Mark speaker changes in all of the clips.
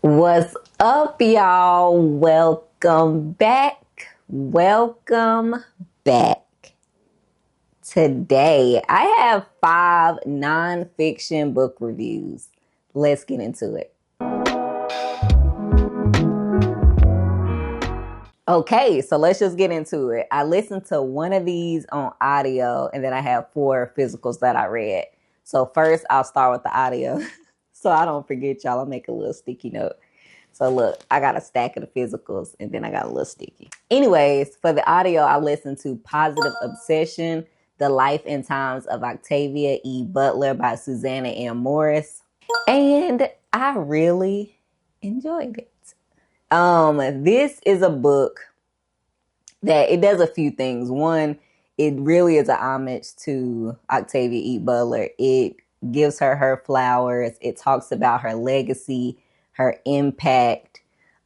Speaker 1: What's up, y'all? Welcome back. Welcome back. Today, I have 5 nonfiction book reviews. Let's get into it. Okay, so let's just get into it. I listened to one of these on audio, and then I have 4 physicals that I read. So first, I'll start with the audio. So I don't forget, y'all. I'll make a little sticky note. So look, I got a stack of the physicals and then I got a little sticky. Anyways, for the audio, I listened to Positive Obsession, The Life and Times of Octavia E. Butler by Susana M. Morris. And I really enjoyed it. This is a book that it does a few things. One, it really is a homage to Octavia E. Butler. It gives her flowers. It talks about her legacy, her impact,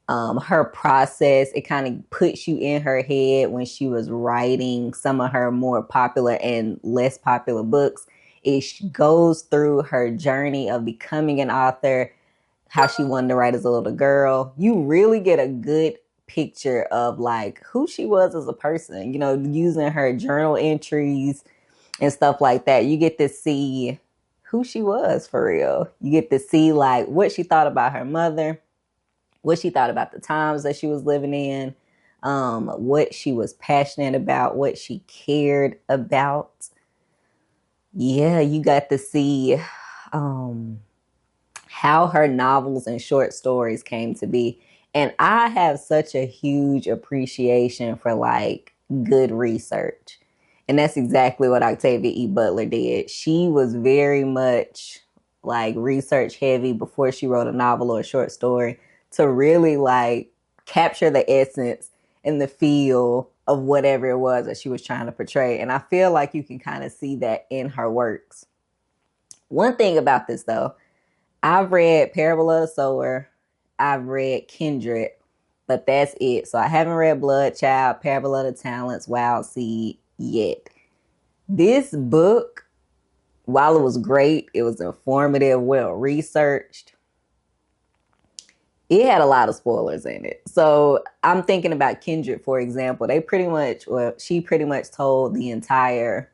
Speaker 1: her process. It kind of puts you in her head when she was writing some of her more popular and less popular books. It goes through her journey of becoming an author, how she wanted to write as a little girl. You really get a good picture of like who she was as a person, you know, using her journal entries and stuff like that. You get to see who she was for real. You get to see like what she thought about her mother, what she thought about the times that she was living in, what she was passionate about, what she cared about. Yeah, you got to see how her novels and short stories came to be. And I have such a huge appreciation for like good research. And that's exactly what Octavia E. Butler did. She was very much like research heavy before she wrote a novel or a short story to really like capture the essence and the feel of whatever it was that she was trying to portray. And I feel like you can kind of see that in her works. One thing about this though, I've read Parable of the Sower, I've read Kindred, but that's it. So I haven't read Blood Child, Parable of the Talents, Wild Seed yet. This book, while it was great, it was informative, well researched, it had a lot of spoilers in it. So I'm thinking about Kindred, for example. She pretty much told the entire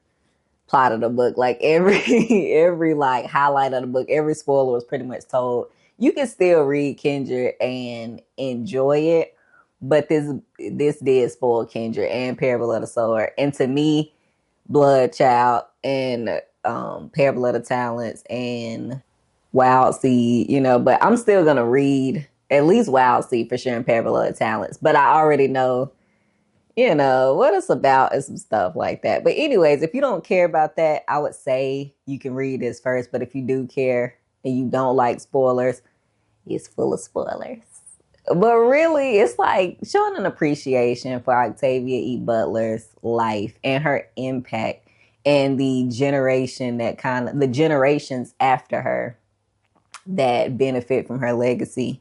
Speaker 1: plot of the book. Like every like highlight of the book, every spoiler was pretty much told. You can still read Kindred and enjoy it, but this did spoil Kindred and Parable of the Sower. And to me, Blood Child and Parable of the Talents and Wild Seed, you know, but I'm still gonna read at least Wild Seed for sure and Parable of the Talents. But I already know, you know, what it's about and some stuff like that. But anyways, if you don't care about that, I would say you can read this first. But if you do care and you don't like spoilers, it's full of spoilers. But really, it's like showing an appreciation for Octavia E. Butler's life and her impact and the generations after her that benefit from her legacy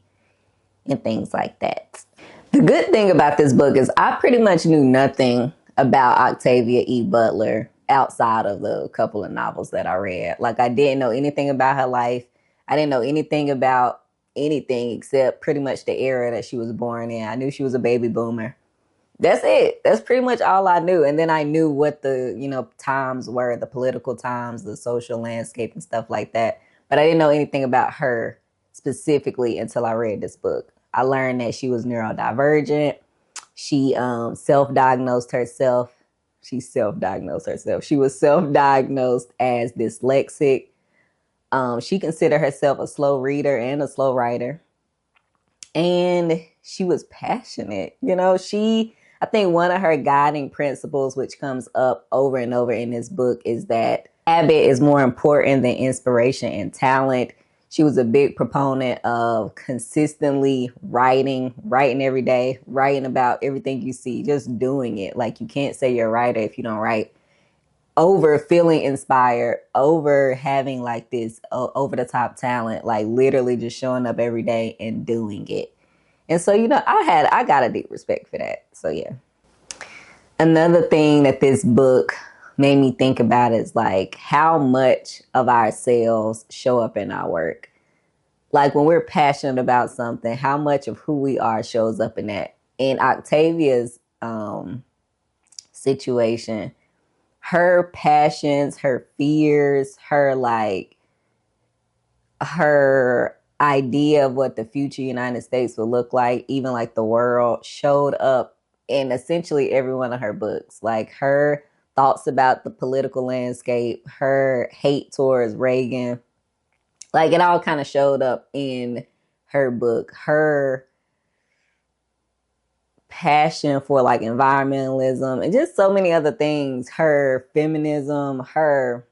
Speaker 1: and things like that. The good thing about this book is I pretty much knew nothing about Octavia E. Butler outside of the couple of novels that I read. Like I didn't know anything about her life. I didn't know anything about anything except pretty much the era that she was born in. I knew she was a baby boomer. That's it. That's pretty much all I knew. And then I knew what the, you know, times were, the political times, the social landscape and stuff like that. But I didn't know anything about her specifically until I read this book. I learned that she was neurodivergent. She self-diagnosed herself. She was self-diagnosed as dyslexic. She considered herself a slow reader and a slow writer. And she was passionate. You know, I think one of her guiding principles, which comes up over and over in this book, is that habit is more important than inspiration and talent. She was a big proponent of consistently writing every day, writing about everything you see, just doing it. Like you can't say you're a writer if you don't write. Over feeling inspired, over having like this over the top talent, like literally just showing up every day and doing it. And so, you know, I got a deep respect for that. So yeah. Another thing that this book made me think about is like how much of ourselves show up in our work. like when we're passionate about something, how much of who we are shows up in that. In Octavia's situation, her passions, her fears, her idea of what the future United States would look like, even like the world, showed up in essentially every one of her books. Like her thoughts about the political landscape, her hate towards Reagan, like it all kind of showed up in her book. Her passion for like environmentalism and just so many other things, her feminism, her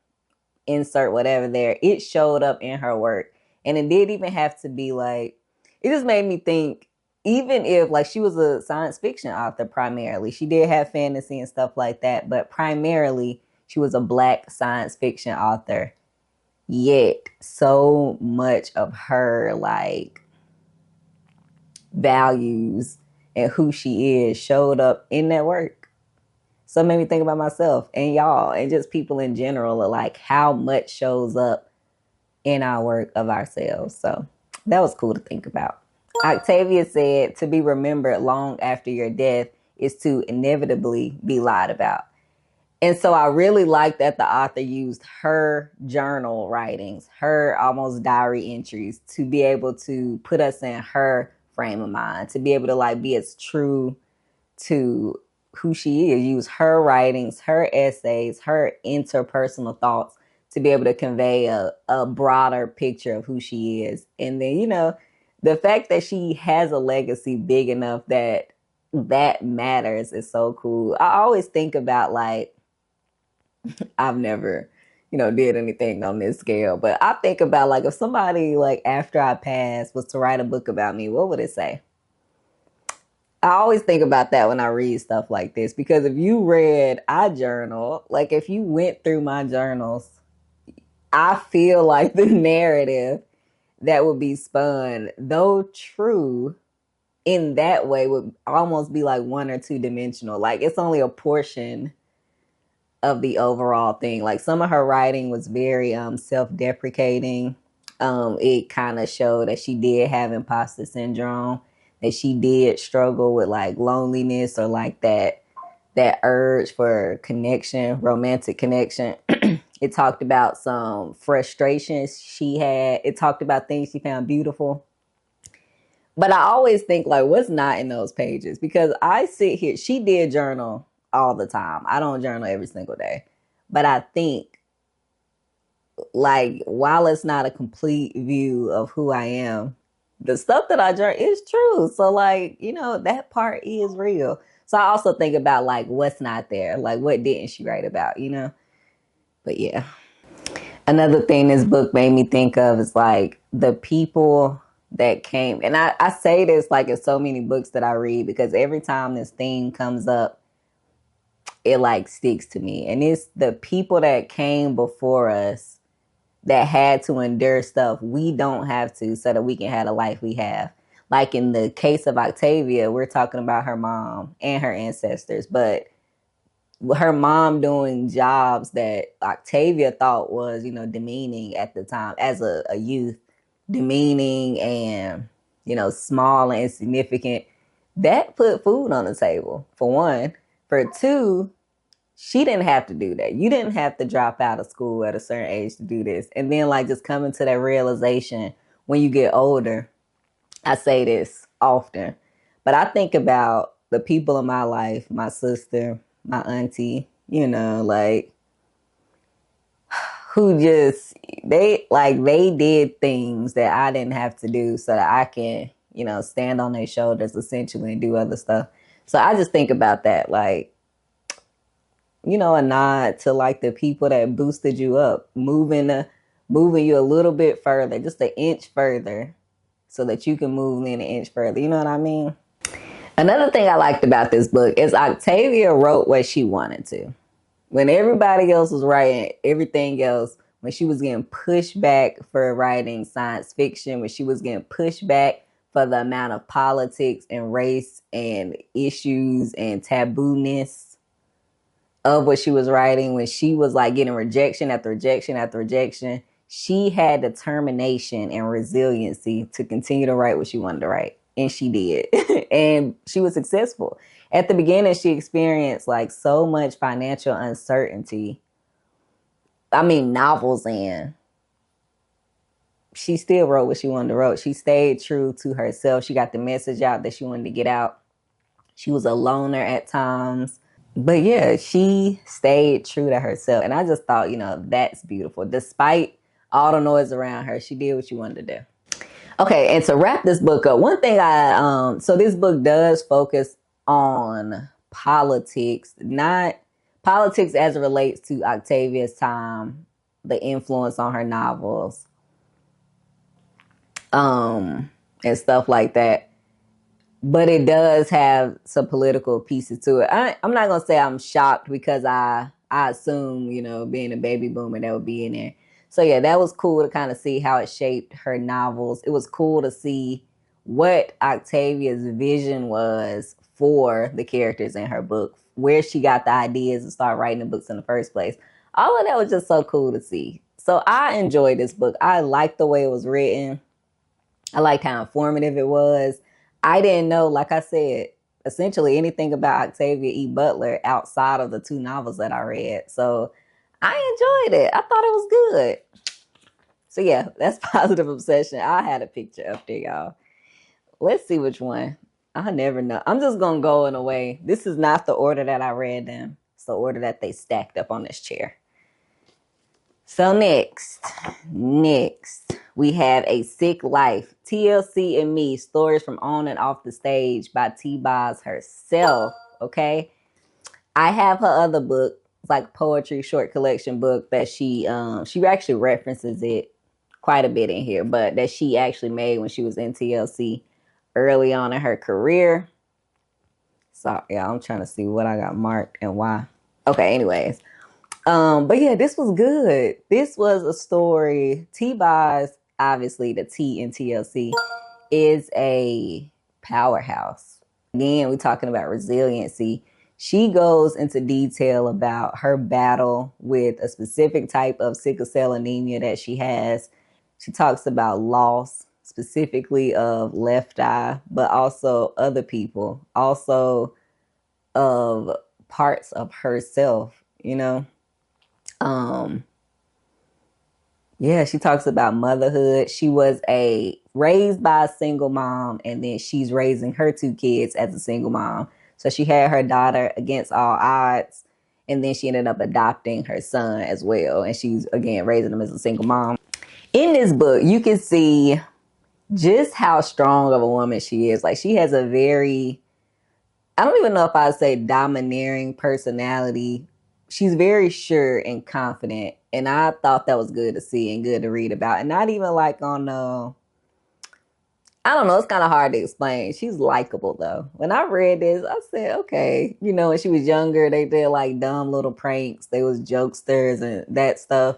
Speaker 1: insert whatever there, it showed up in her work. And it didn't even have to be like, it just made me think, even if like she was a science fiction author primarily, she did have fantasy and stuff like that, but primarily she was a Black science fiction author. Yet so much of her like values and who she is showed up in that work. So it made me think about myself and y'all and just people in general, like how much shows up in our work of ourselves. So that was cool to think about. Octavia said, to be remembered long after your death is to inevitably be lied about. And so I really like that the author used her journal writings, her almost diary entries, to be able to put us in her frame of mind, to be able to like be as true to who she is. Use her writings, her essays, her interpersonal thoughts to be able to convey a broader picture of who she is. And then, you know, the fact that she has a legacy big enough that matters is so cool. I always think about like, I've never, you know, did anything on this scale, but I think about like if somebody like after I pass was to write a book about me, what would it say? I always think about that when I read stuff like this, because if you read I journal, like if you went through my journals, I feel like the narrative that would be spun, though true in that way, would almost be like one or two dimensional. Like it's only a portion of the overall thing. Like some of her writing was very self-deprecating. It kind of showed that she did have imposter syndrome, that she did struggle with like loneliness or like that urge for connection, romantic connection. It talked about some frustrations she had. It talked about things she found beautiful. But I always think like, what's not in those pages? Because I sit here, she did journal all the time. I don't journal every single day. But I think like, while it's not a complete view of who I am, the stuff that I journal is true. So like, you know, that part is real. So I also think about like, what's not there? Like, what didn't she write about, you know? But yeah. Another thing this book made me think of is like the people that came. And I say this like in so many books that I read, because every time this theme comes up, it like sticks to me. And it's the people that came before us that had to endure stuff we don't have to, so that we can have the life we have. Like in the case of Octavia, we're talking about her mom and her ancestors, but her mom doing jobs that Octavia thought was, you know, demeaning at the time as a youth, demeaning and, you know, small and insignificant. That put food on the table, for one. For two, she didn't have to do that. You didn't have to drop out of school at a certain age to do this. And then like just coming to that realization when you get older. I say this often, but I think about the people in my life, my sister, my auntie, you know, like who just, they did things that I didn't have to do so that I can, you know, stand on their shoulders essentially and do other stuff. So I just think about that, like, you know, a nod to like the people that boosted you up, moving you a little bit further, just an inch further, so that you can move in an inch further. You know what I mean? Another thing I liked about this book is Octavia wrote what she wanted to. When everybody else was writing everything else, when she was getting pushed back for writing science fiction, when she was getting pushed back for the amount of politics and race and issues and taboo-ness of what she was writing, when she was like getting rejection after rejection after rejection, she had determination and resiliency to continue to write what she wanted to write. And she did. And she was successful. At the beginning, she experienced like so much financial uncertainty. I mean, novels, and she still wrote what she wanted to write. She stayed true to herself. She got the message out that she wanted to get out. She was a loner at times. But yeah, she stayed true to herself. And I just thought, that's beautiful. Despite all the noise around her, she did what she wanted to do. Okay, and to wrap this book up, one thing so this book does focus on politics, not politics as it relates to Octavia's time, the influence on her novels, and stuff like that. But it does have some political pieces to it. I'm not going to say I'm shocked because I assume, being a baby boomer, that would be in there. So yeah, that was cool to kind of see how it shaped her novels. It was cool to see what Octavia's vision was for the characters in her book, where she got the ideas to start writing the books in the first place. All of that was just so cool to see. So I enjoyed this book. I liked the way it was written. I liked how informative it was. I didn't know, like I said, essentially anything about Octavia E. Butler outside of the 2 novels that I read. So I enjoyed it. I thought it was good. So yeah, that's Positive Obsession. I had a picture up there, y'all. Let's see which one. I never know. I'm just going to go in a way. This is not the order that I read them. It's the order that they stacked up on this chair. So next, we have A Sick Life, TLC and Me, Stories from On and Off the Stage by T-Boz herself, okay? I have her other book, it's like poetry short collection book that she actually references it quite a bit in here, but that she actually made when she was in TLC early on in her career. So yeah, I'm trying to see what I got marked and why. Okay, anyways. But yeah, this was good. This was a story. T-Boz, obviously the T in TLC, is a powerhouse. Again, we're talking about resiliency. She goes into detail about her battle with a specific type of sickle cell anemia that she has. She talks about loss, specifically of left eye, but also other people, also of parts of herself, Yeah, she talks about motherhood. She was raised by a single mom, and then she's raising her 2 kids as a single mom. So she had her daughter against all odds, and then she ended up adopting her son as well. And she's, again, raising him as a single mom. In this book, you can see just how strong of a woman she is. Like, she has a very, I don't even know if I'd say domineering personality. She's very sure and confident. And I thought that was good to see and good to read about. And not even like on, I don't know, it's kind of hard to explain. She's likable though. When I read this, I said, okay. When she was younger, they did like dumb little pranks. They was jokesters and that stuff.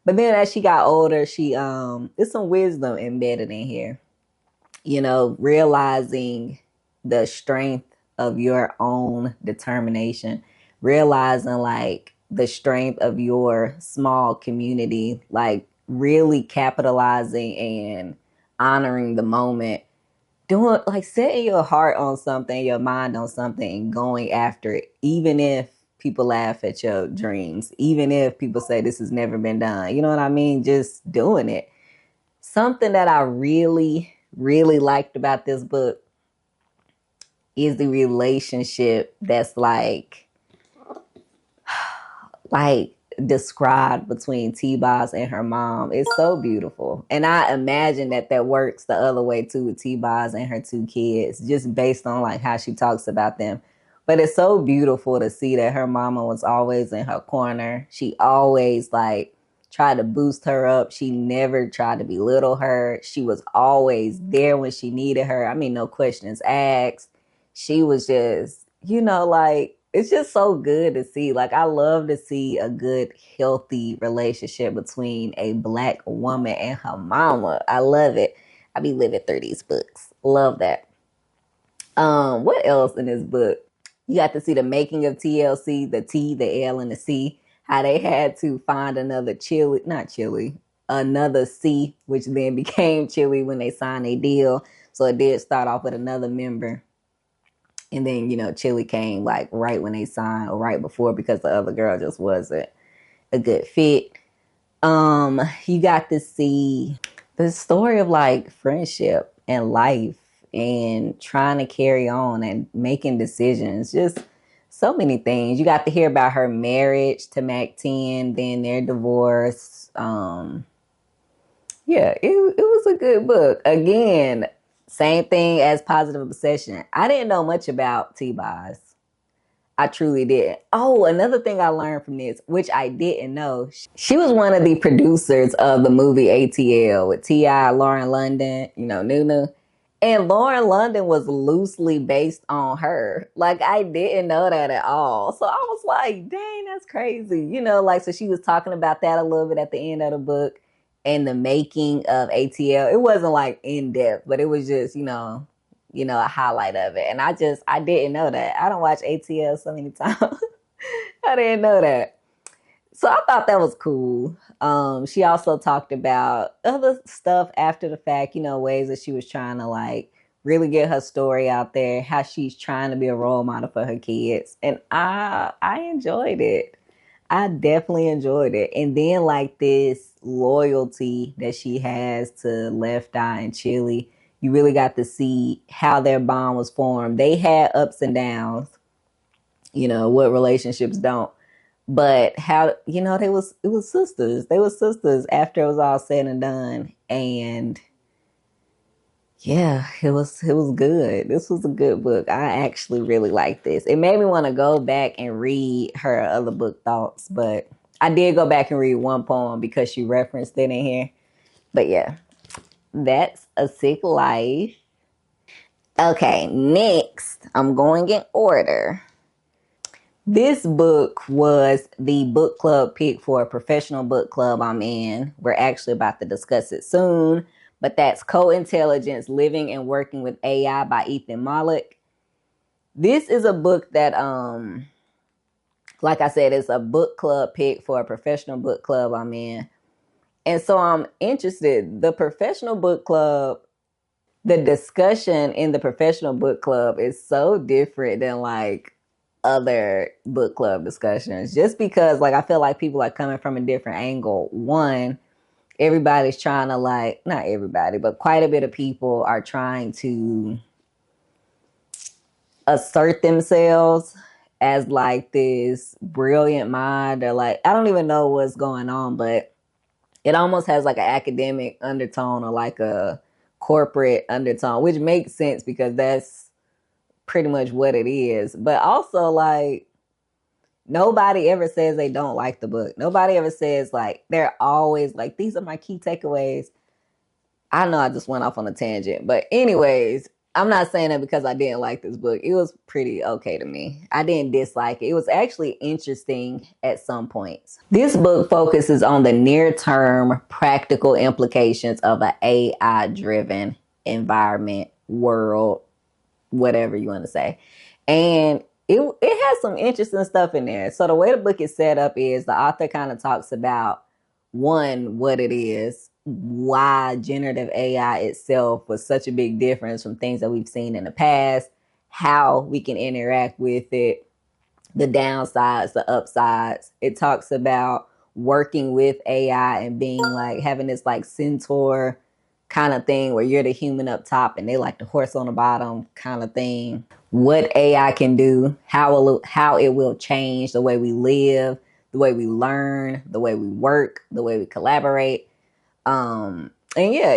Speaker 1: But then as she got older, there's some wisdom embedded in here. Realizing the strength of your own determination, realizing like the strength of your small community, like really capitalizing and honoring the moment, doing like setting your heart on something, your mind on something, and going after it, even if people laugh at your dreams, even if people say this has never been done. You know what I mean? Just doing it. Something that I really, really liked about this book is the relationship that's like described between T-Boz and her mom. It's so beautiful. And I imagine that works the other way too with T-Boz and her 2 kids, just based on like how she talks about them. But it's so beautiful to see that her mama was always in her corner. She always like tried to boost her up. She never tried to belittle her. She was always there when she needed her. I mean, no questions asked. She was just, like, it's just so good to see. Like, I love to see a good, healthy relationship between a Black woman and her mama. I love it. I be living through these books. Love that. What else in this book? You got to see the making of TLC, the T, the L, and the C. How they had to find another not Chili. another C, which then became Chili when they signed a deal. So it did start off with another member. And then, Chili came like right when they signed or right before because the other girl just wasn't a good fit. You got to see the story of like friendship and life and trying to carry on and making decisions. Just so many things. You got to hear about her marriage to Mac 10, then their divorce. Yeah, it was a good book. Again, same thing as Positive Obsession. I didn't know much about T-Boz. I truly did. Oh, another thing I learned from this, which I didn't know, she was one of the producers of the movie ATL with T.I., Lauren London, Nunu. And Lauren London was loosely based on her. Like, I didn't know that at all. So I was like, dang, that's crazy. So she was talking about that a little bit at the end of the book and the making of ATL. It wasn't like in depth, but it was just, a highlight of it. And I didn't know that. I don't watch ATL so many times. I didn't know that. So I thought that was cool. She also talked about other stuff after the fact, ways that she was trying to like really get her story out there, how she's trying to be a role model for her kids. And I enjoyed it. I definitely enjoyed it. And then like this loyalty that she has to Left Eye and Chili, you really got to see how their bond was formed. They had ups and downs, what relationships don't. But how, it was sisters. They were sisters after it was all said and done. And yeah, it was good. This was a good book. I actually really liked this. It made me want to go back and read her other book thoughts, but I did go back and read one poem because she referenced it in here. But yeah, that's A Sick Life. Okay, next, I'm going in order. This book was the book club pick for a professional book club I'm in. We're actually about to discuss it soon, but that's Co-Intelligence, Living and Working with AI by Ethan Mollick. This is a book that, like I said, it's a book club pick for a professional book club I'm in. And so I'm interested. The professional book club, the discussion in the professional book club is so different than like other book club discussions, just because like I feel like people are coming from a different angle. One, everybody's trying to like, not everybody, but quite a bit of people are trying to assert themselves as like this brilliant mind, or like, I don't even know what's going on, but it almost has like an academic undertone or like a corporate undertone, which makes sense because that's pretty much what it is. But also like nobody ever says they don't like the book. Nobody ever says like, they're always like, these are my key takeaways. I know I just went off on a tangent, but anyways, I'm not saying that because I didn't like this book. It was pretty okay to me. I didn't dislike it. It was actually interesting at some points. This book focuses on the near-term practical implications of an AI-driven environment, world, whatever you want to say. And it has some interesting stuff in there. So the way the book is set up is the author kind of talks about, one, what it is, why generative AI itself was such a big difference from things that we've seen in the past, how we can interact with it, the downsides, the upsides. It talks about working with AI and being like having this like centaur kind of thing where you're the human up top and they like the horse on the bottom kind of thing. What AI can do, how it will change the way we live, the way we learn, the way we work, the way we collaborate. And yeah,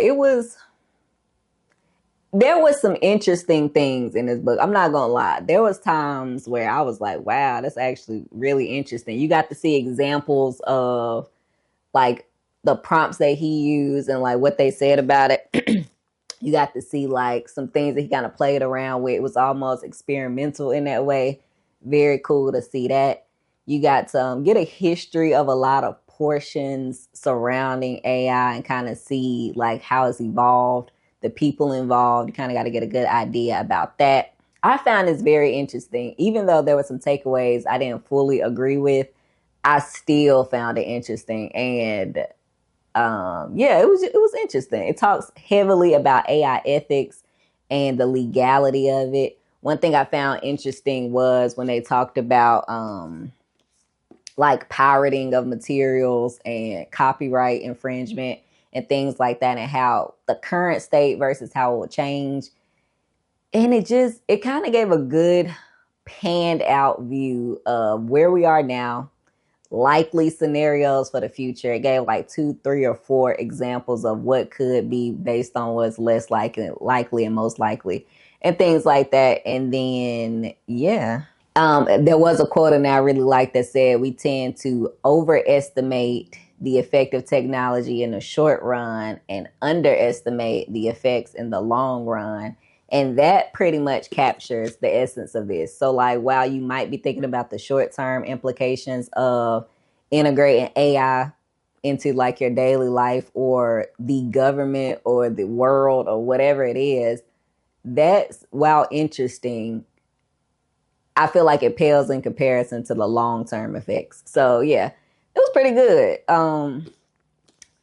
Speaker 1: there was some interesting things in this book. I'm not gonna lie. There was times where I was like, wow, that's actually really interesting. You got to see examples of like the prompts that he used and like what they said about it. You got to see like some things that he kind of played around with. It was almost experimental in that way. Very cool to see that. You got to get a history of a lot of portions surrounding AI and kind of see like how it's evolved, the people involved. You kind of got to get a good idea about that. I found this very interesting. Even though there were some takeaways I didn't fully agree with, I still found it interesting. And Yeah, it was interesting. It talks heavily about AI ethics and the legality of it. One thing I found interesting was when they talked about like pirating of materials and copyright infringement and things like that, and how the current state versus how it will change. And it kind of gave a good panned out view of where we are now, likely scenarios for the future. It gave like 2, 3, or 4 examples of what could be based on what's less likely and most likely, and things like that. And then, yeah. There was a quote in there I really liked that said, we tend to overestimate the effect of technology in the short run and underestimate the effects in the long run. And that pretty much captures the essence of this. So like, while you might be thinking about the short-term implications of integrating AI into like your daily life or the government or the world or whatever it is, that's, while interesting, I feel like it pales in comparison to the long-term effects. So yeah, it was pretty good.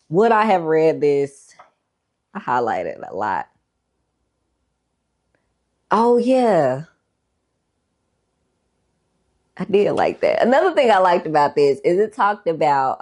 Speaker 1: Would I have read this? I highlighted a lot. Oh yeah, I did like that. Another thing I liked about this is it talked about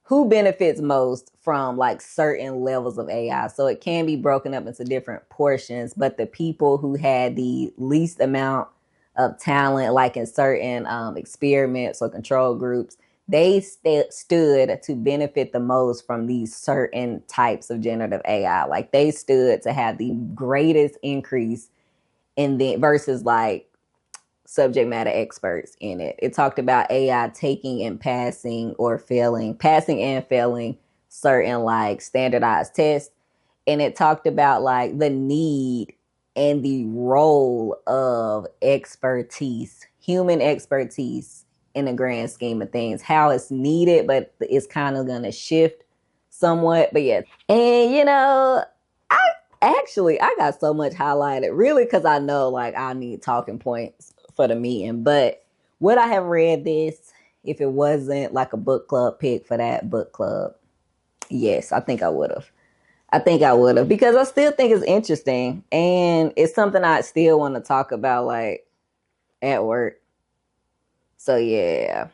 Speaker 1: who benefits most from like certain levels of AI. So it can be broken up into different portions, but the people who had the least amount of talent, like in certain experiments or control groups, they stood to benefit the most from these certain types of generative AI. Like they stood to have the greatest increase in the versus like subject matter experts in it. It talked about AI taking and passing and failing certain like standardized tests. And it talked about like the need and the role of expertise, human expertise in the grand scheme of things, how it's needed, but it's kind of going to shift somewhat. But yeah. And I got so much highlighted, really, because I know like I need talking points for the meeting. But would I have read this if it wasn't like a book club pick for that book club? Yes, I think I would have. Because I still think it's interesting and it's something I still want to talk about like at work. So yeah,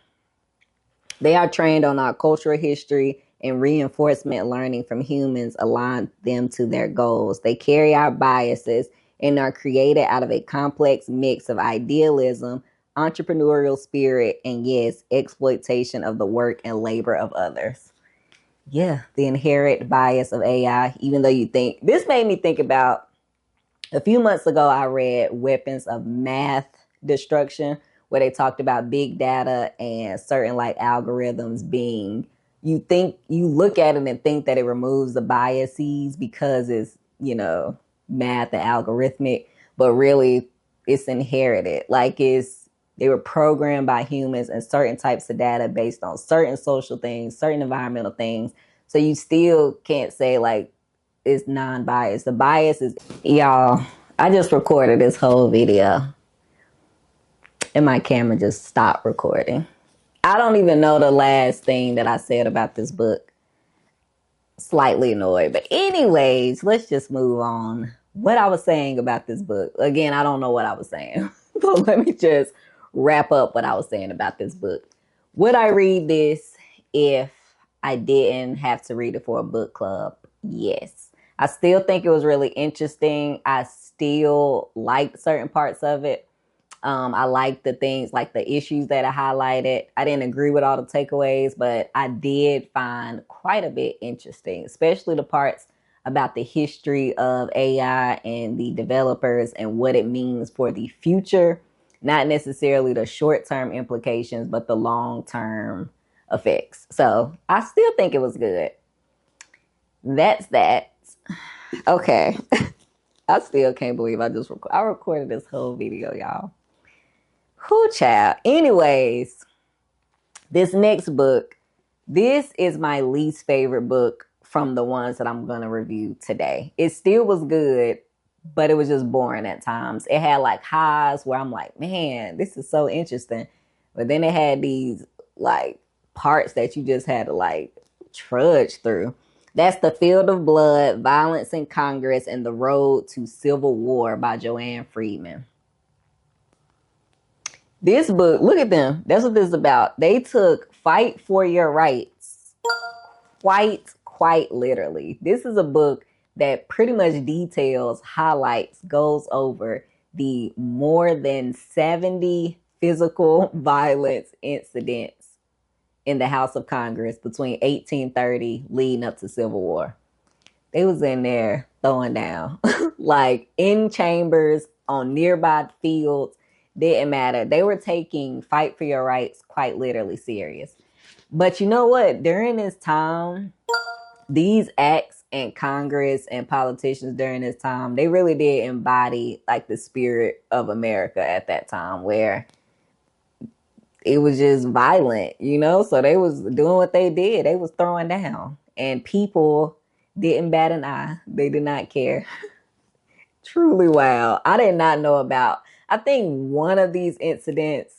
Speaker 1: they are trained on our cultural history and reinforcement learning from humans align them to their goals. They carry our biases and are created out of a complex mix of idealism, entrepreneurial spirit, and yes, exploitation of the work and labor of others. Yeah, the inherent bias of AI, even though you think, this made me think about a few months ago, I read Weapons of Math Destruction, where they talked about big data and certain like algorithms being, you look at it and think that it removes the biases because it's, math and algorithmic, but really it's inherited. Like they were programmed by humans and certain types of data based on certain social things, certain environmental things. So you still can't say like it's non-biased. The bias is, y'all, I just recorded this whole video and my camera just stopped recording. I don't even know the last thing that I said about this book. Slightly annoyed. But anyways, let's just move on. What I was saying about this book. Again, I don't know what I was saying. But let me just wrap up what I was saying about this book. Would I read this if I didn't have to read it for a book club? Yes. I still think it was really interesting. I still liked certain parts of it. I liked the things, like the issues that I highlighted. I didn't agree with all the takeaways, but I did find quite a bit interesting, especially the parts about the history of AI and the developers and what it means for the future. Not necessarily the short-term implications, but the long-term effects. So I still think it was good. That's that. Okay. I still can't believe I recorded this whole video, y'all. Whoo, child. Anyways, this next book, this is my least favorite book from the ones that I'm going to review today. It still was good, but it was just boring at times. It had like highs where I'm like, man, this is so interesting. But then it had these like parts that you just had to like trudge through. That's The Field of Blood, Violence in Congress, and the Road to Civil War by Joanne Freeman. This book, look at them. That's what this is about. They took fight for your rights quite literally. This is a book that pretty much details, highlights, goes over the more than 70 physical violence incidents in the House of Congress between 1830 leading up to Civil War. They was in there throwing down, like in chambers, on nearby fields, didn't matter. They were taking fight for your rights quite literally serious. But you know what? During this time, these acts and Congress and politicians during this time, they really did embody like the spirit of America at that time, where it was just violent, you know? So they was doing what they did. They was throwing down, and people didn't bat an eye. They did not care. Truly wild. I did not know about, I think one of these incidents,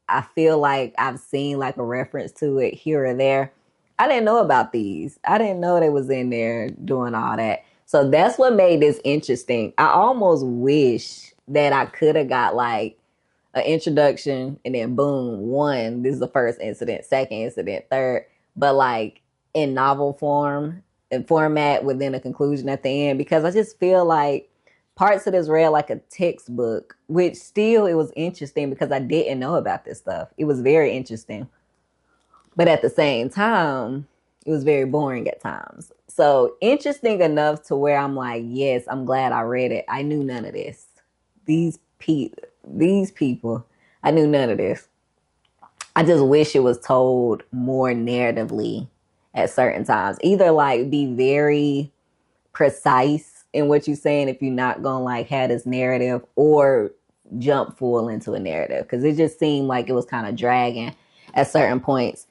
Speaker 1: I feel like I've seen like a reference to it here or there. I didn't know about these. I didn't know they was in there doing all that. So that's what made this interesting. I almost wish that I could have got like an introduction and then boom, one, this is the first incident, second incident, third, but like in novel form and format within a conclusion at the end, because I just feel like parts of this read like a textbook, which still it was interesting because I didn't know about this stuff. It was very interesting. But at the same time, it was very boring at times. So interesting enough to where I'm like, yes, I'm glad I read it. I knew none of this. These people, I knew none of this. I just wish it was told more narratively at certain times. Either like be very precise in what you're saying if you're not gonna like have this narrative, or jump full into a narrative, because it just seemed like it was kind of dragging at certain points.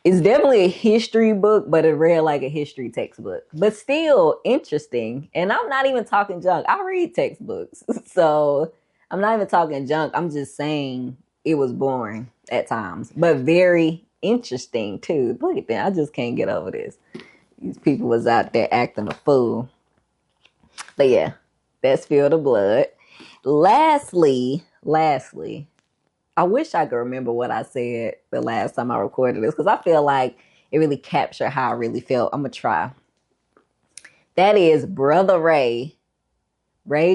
Speaker 1: It's definitely a history book, but it read like a history textbook, but still interesting. And I'm not even talking junk. I read textbooks, so I'm not even talking junk. I'm just saying it was boring at times, but very interesting too. Look at that. I just can't get over this. These people was out there acting a fool. But yeah, that's Field of Blood. Lastly, I wish I could remember what I said the last time I recorded this, because I feel like it really captured how I really felt. I'm going to try. That is Brother Ray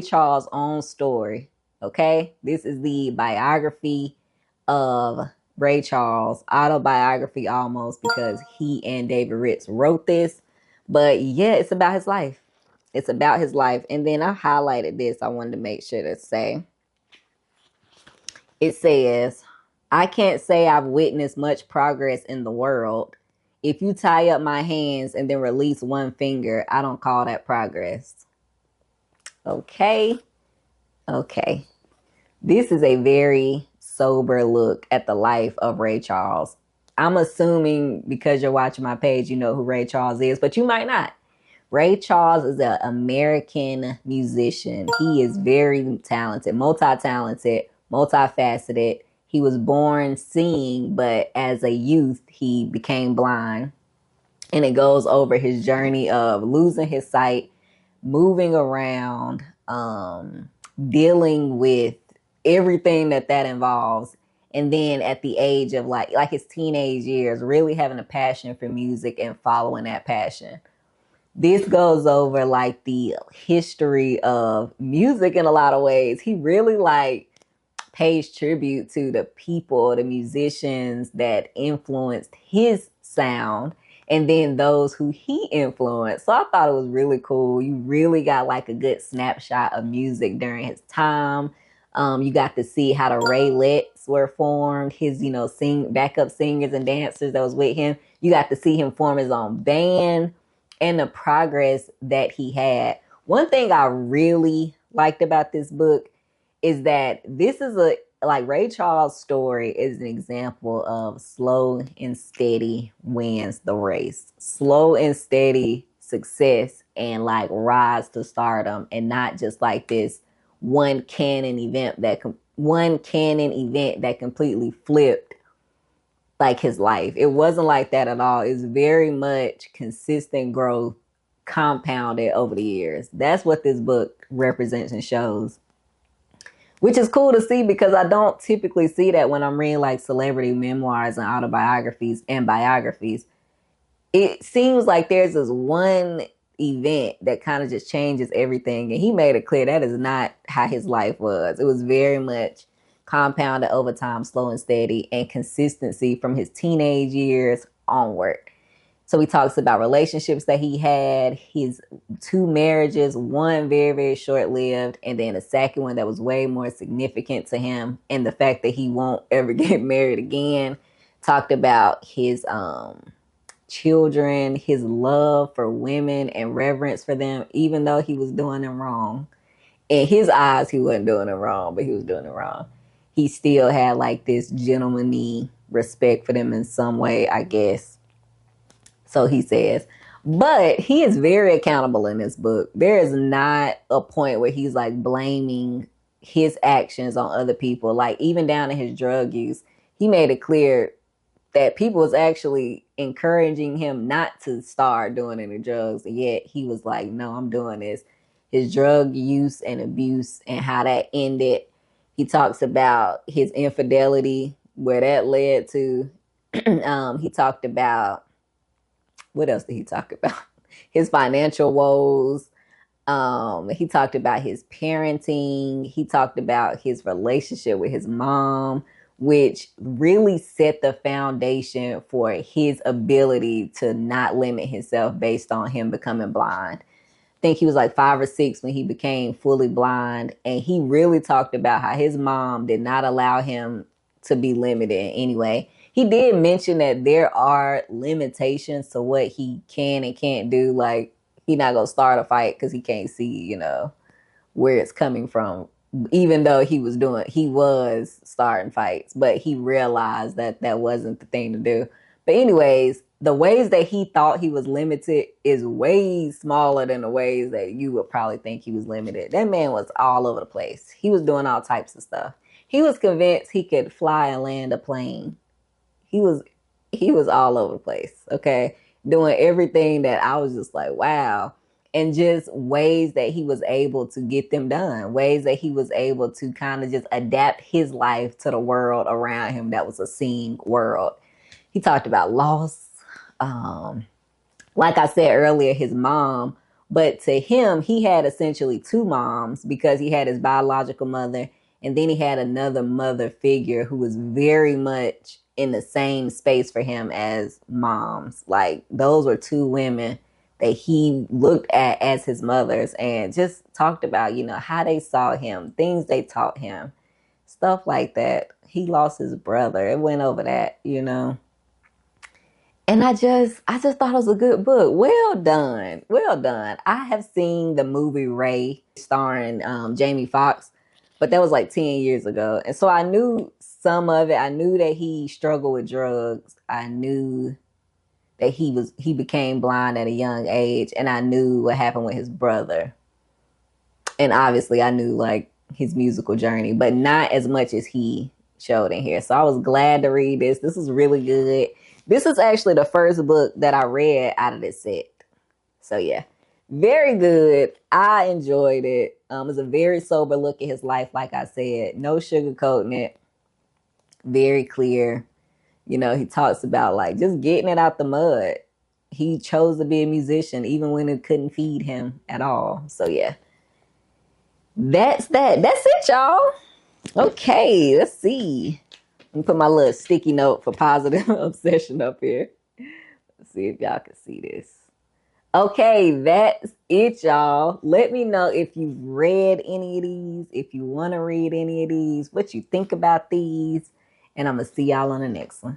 Speaker 1: Charles' own story. Okay? This is the biography of Ray Charles, autobiography almost, because he and David Ritz wrote this. But yeah, it's about his life. It's about his life. And then I highlighted this. I wanted to make sure to say. It says, I can't say I've witnessed much progress in the world. If you tie up my hands and then release one finger, I don't call that progress. Okay. This is a very sober look at the life of Ray Charles. I'm assuming because you're watching my page, you know who Ray Charles is, but you might not. Ray Charles is an American musician. He is very talented, multi-talented, multifaceted. He was born seeing, but as a youth, he became blind. And it goes over his journey of losing his sight, moving around, dealing with everything that involves. And then at the age of like his teenage years, really having a passion for music and following that passion. This goes over like the history of music in a lot of ways. He really like pays tribute to the people, the musicians that influenced his sound, and then those who he influenced. So I thought it was really cool. You really got like a good snapshot of music during his time. You got to see how the Raelettes were formed, his, backup singers and dancers that was with him. You got to see him form his own band and the progress that he had. One thing I really liked about this book is that this is Ray Charles' story is an example of slow and steady wins the race. Slow and steady success and like rise to stardom, and not just like this one canon event that completely flipped like his life. It wasn't like that at all. It's very much consistent growth compounded over the years. That's what this book represents and shows, which is cool to see because I don't typically see that when I'm reading like celebrity memoirs and autobiographies and biographies. It seems like there's this one event that kind of just changes everything. And he made it clear that is not how his life was. It was very much compounded over time, slow and steady, and consistency from his teenage years onward. So he talks about relationships that he had, his 2 marriages, one very, very short-lived, and then a second one that was way more significant to him, and the fact that he won't ever get married again. Talked about his children, his love for women and reverence for them, even though he was doing them wrong. In his eyes, he wasn't doing it wrong, but he was doing it wrong. He still had like this gentlemanly respect for them in some way, I guess. So he says, but he is very accountable in this book. There is not a point where he's like blaming his actions on other people. Like even down to his drug use, he made it clear that people was actually encouraging him not to start doing any drugs. And yet he was like, no, I'm doing this. His drug use and abuse and how that ended. He talks about his infidelity, where that led to. He talked about, what else did he talk about? His financial woes. He talked about his parenting. He talked about his relationship with his mom, which really set the foundation for his ability to not limit himself based on him becoming blind. I think he was like 5 or 6 when he became fully blind. And he really talked about how his mom did not allow him to be limited in any way. He did mention that there are limitations to what he can and can't do. Like, he's not going to start a fight because he can't see, where it's coming from. Even though he was starting fights, but he realized that that wasn't the thing to do. But anyways, the ways that he thought he was limited is way smaller than the ways that you would probably think he was limited. That man was all over the place. He was doing all types of stuff. He was convinced he could fly and land a plane. He was all over the place, okay? Doing everything that I was just like, wow. And just ways that he was able to get them done. Ways that he was able to kind of just adapt his life to the world around him that was a seeing world. He talked about loss. Like I said earlier, his mom. But to him, he had essentially 2 moms because he had his biological mother. And then he had another mother figure who was very much in the same space for him as moms. Like those were 2 women that he looked at as his mothers and just talked about, how they saw him, things they taught him, stuff like that. He lost his brother. It went over that, And I just thought it was a good book. Well done. Well done. I have seen the movie Ray starring Jamie Foxx, but that was like 10 years ago. And so I knew some of it. I knew that he struggled with drugs. I knew that he became blind at a young age, and I knew what happened with his brother. And obviously I knew like his musical journey, but not as much as he showed in here. So I was glad to read this. This is really good. This is actually the first book that I read out of this set. So yeah, very good. I enjoyed it. It's a very sober look at his life. Like I said, no sugarcoating it. Very clear. He talks about like just getting it out the mud. He chose to be a musician even when it couldn't feed him at all. So yeah, that's that. That's it, y'all. Okay, let's see. Let me put my little sticky note for positive obsession up here. Let's see if y'all can see this. Okay, that's it, y'all. Let me know if you've read any of these, if you want to read any of these, what you think about these. And I'm going to see y'all on the next one.